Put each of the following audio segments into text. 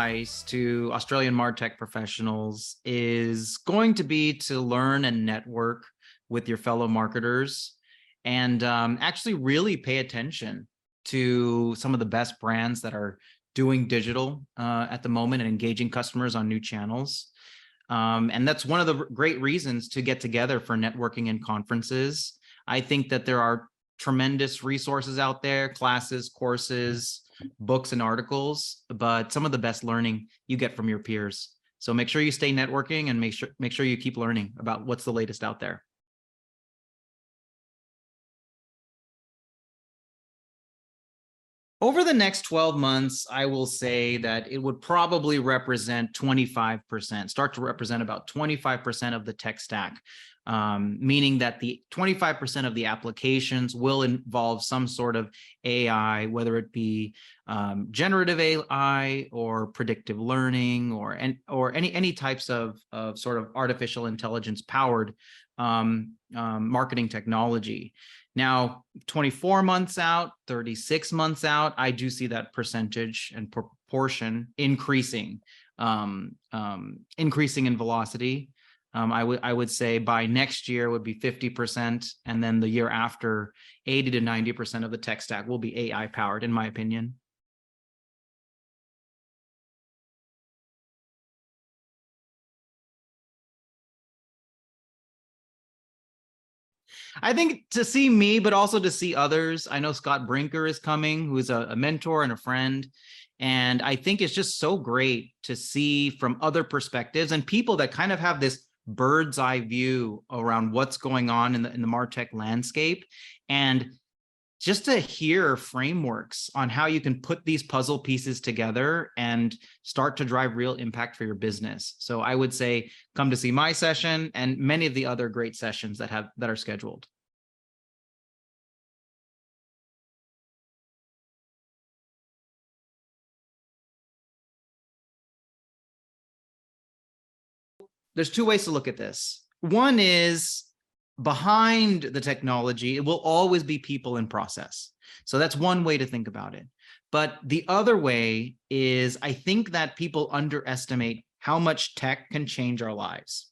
advice to Australian MarTech professionals is going to be to learn and network with your fellow marketers and actually really pay attention to some of the best brands that are doing digital at the moment and engaging customers on new channels. And that's one of the great reasons to get together for networking and conferences. I think that there are tremendous resources out there, classes, courses, books, and articles, but some of the best learning you get from your peers. So make sure you stay networking and make sure you keep learning about what's the latest out there. Over the next 12 months, I will say that it would probably represent 25%, start to represent about 25% of the tech stack, meaning that the 25% of the applications will involve some sort of AI, whether it be generative AI or predictive learning or any types of sort of artificial intelligence powered marketing technology. Now, 24 months out, 36 months out, I do see that percentage and proportion increasing, increasing in velocity. I would say by next year would be 50%, and then the year after, 80 to 90% of the tech stack will be AI powered, in my opinion. I think to see me, but also to see others. I know Scott Brinker is coming, who is a mentor and a friend. And I think it's just so great to see from other perspectives and people that kind of have this bird's eye view around what's going on in the MarTech landscape. And just to hear frameworks on how you can put these puzzle pieces together and start to drive real impact for your business. So I would say come to see my session and many of the other great sessions that are scheduled. There's two ways to look at this. One is behind the technology, it will always be people in process. So that's one way to think about it. But the other way is I think that people underestimate how much tech can change our lives.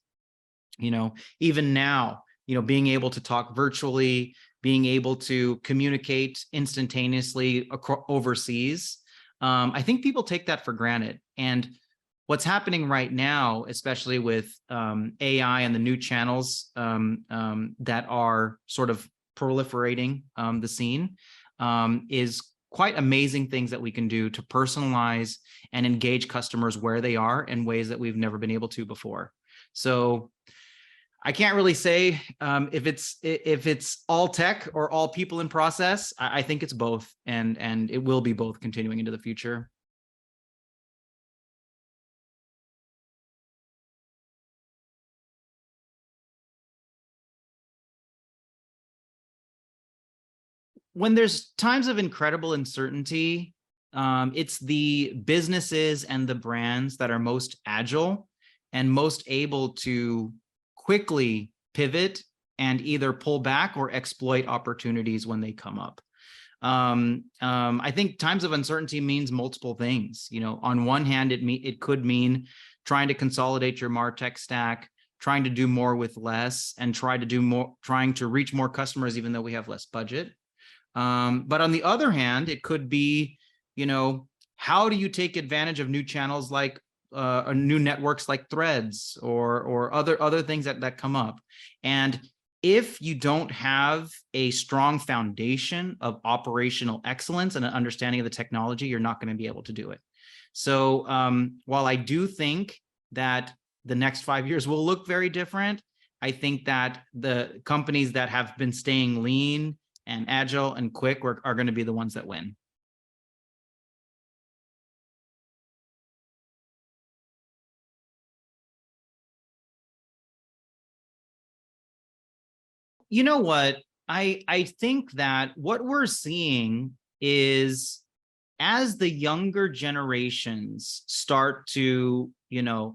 Even now, being able to talk virtually, being able to communicate instantaneously overseas, I think people take that for granted. And what's happening right now, especially with AI and the new channels that are sort of proliferating the scene, is quite amazing things that we can do to personalize and engage customers where they are in ways that we've never been able to before. So I can't really say if it's all tech or all people in process. I think it's both, and it will be both continuing into the future. When there's times of incredible uncertainty, it's the businesses and the brands that are most agile and most able to quickly pivot and either pull back or exploit opportunities when they come up. I think times of uncertainty means multiple things. On one hand, it could mean trying to consolidate your MarTech stack, trying to do more with less, and trying to reach more customers even though we have less budget. But on the other hand, it could be, how do you take advantage of new channels like new networks like Threads or other things that come up? And if you don't have a strong foundation of operational excellence and an understanding of the technology, you're not going to be able to do it. So while I do think that the next 5 years will look very different, I think that the companies that have been staying lean and agile and quick are going to be the ones that win. You know what? I think that what we're seeing is as the younger generations start to,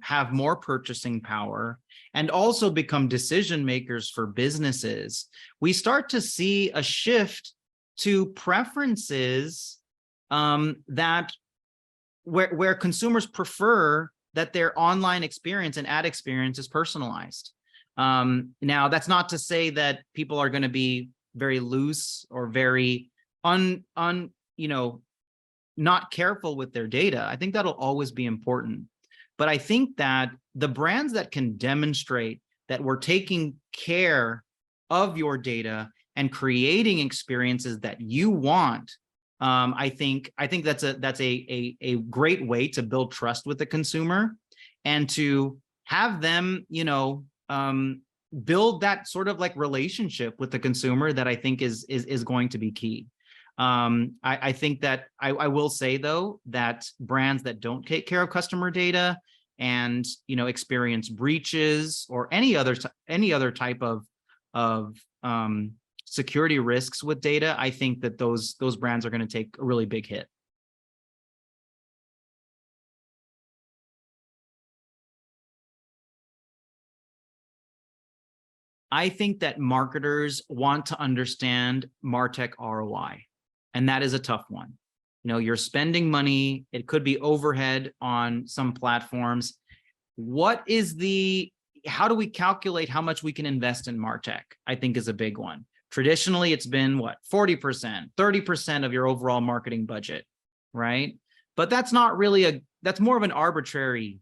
have more purchasing power and also become decision makers for businesses, we start to see a shift to preferences that where consumers prefer that their online experience and ad experience is personalized. Now, that's not to say that people are going to be very loose or very not careful with their data. I think that'll always be important. But I think that the brands that can demonstrate that we're taking care of your data and creating experiences that you want, I think that's a great way to build trust with the consumer and to have them, build that sort of like relationship with the consumer that I think is going to be key. I think that I will say though that brands that don't take care of customer data and experience breaches or any other type of security risks with data, I think that those brands are going to take a really big hit. I think that marketers want to understand MarTech ROI, and that is a tough one. You're spending money. It could be overhead on some platforms. How do we calculate how much we can invest in MarTech? I think is a big one. Traditionally, it's been what, 40%, 30% of your overall marketing budget, right? But that's not really that's more of an arbitrary,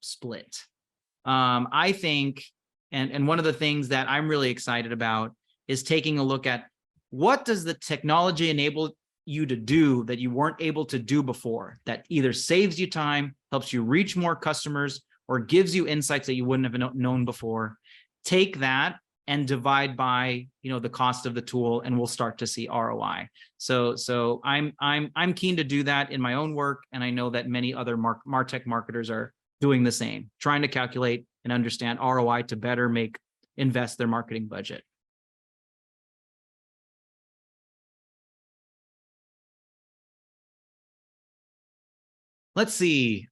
split. I think, and one of the things that I'm really excited about is taking a look at what does the technology enable you to do that you weren't able to do before, that either saves you time, helps you reach more customers, or gives you insights that you wouldn't have known before. Take that and divide by the cost of the tool, and we'll start to see ROI. So I'm keen to do that in my own work, and I know that many other MarTech marketers are doing the same, trying to calculate and understand ROI to better invest their marketing budget. Let's see.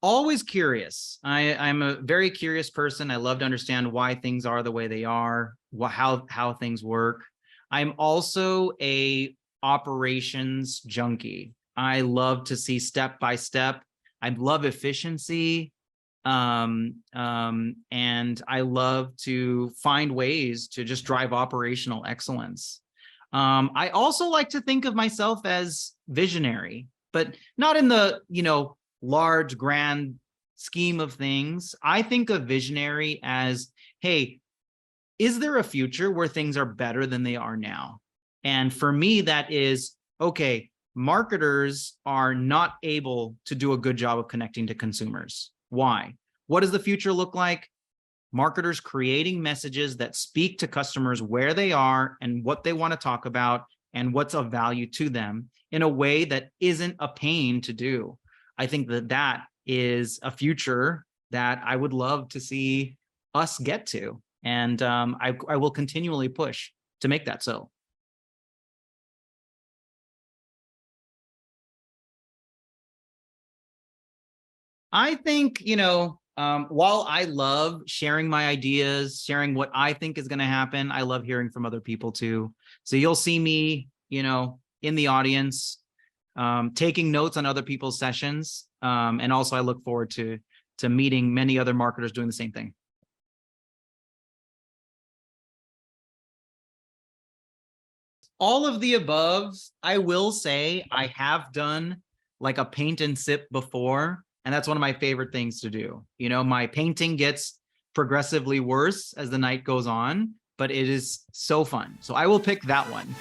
Always curious. I'm a very curious person. I love to understand why things are the way they are, how things work. I'm also a operations junkie. I love to see step by step. I love efficiency. And I love to find ways to just drive operational excellence. I also like to think of myself as visionary, but not in the, large, grand scheme of things. I think of visionary as, hey, is there a future where things are better than they are now? And for me, that is, okay, marketers are not able to do a good job of connecting to consumers. Why? What does the future look like? Marketers creating messages that speak to customers where they are and what they want to talk about and what's of value to them in a way that isn't a pain to do. I think that is a future that I would love to see us get to. And I will continually push to make that so. I think, while I love sharing my ideas, sharing what I think is going to happen, I love hearing from other people too. So you'll see me, in the audience, taking notes on other people's sessions. And also I look forward to meeting many other marketers doing the same thing. All of the above. I will say I have done like a paint and sip before, and that's one of my favorite things to do. My painting gets progressively worse as the night goes on, but it is so fun. So I will pick that one.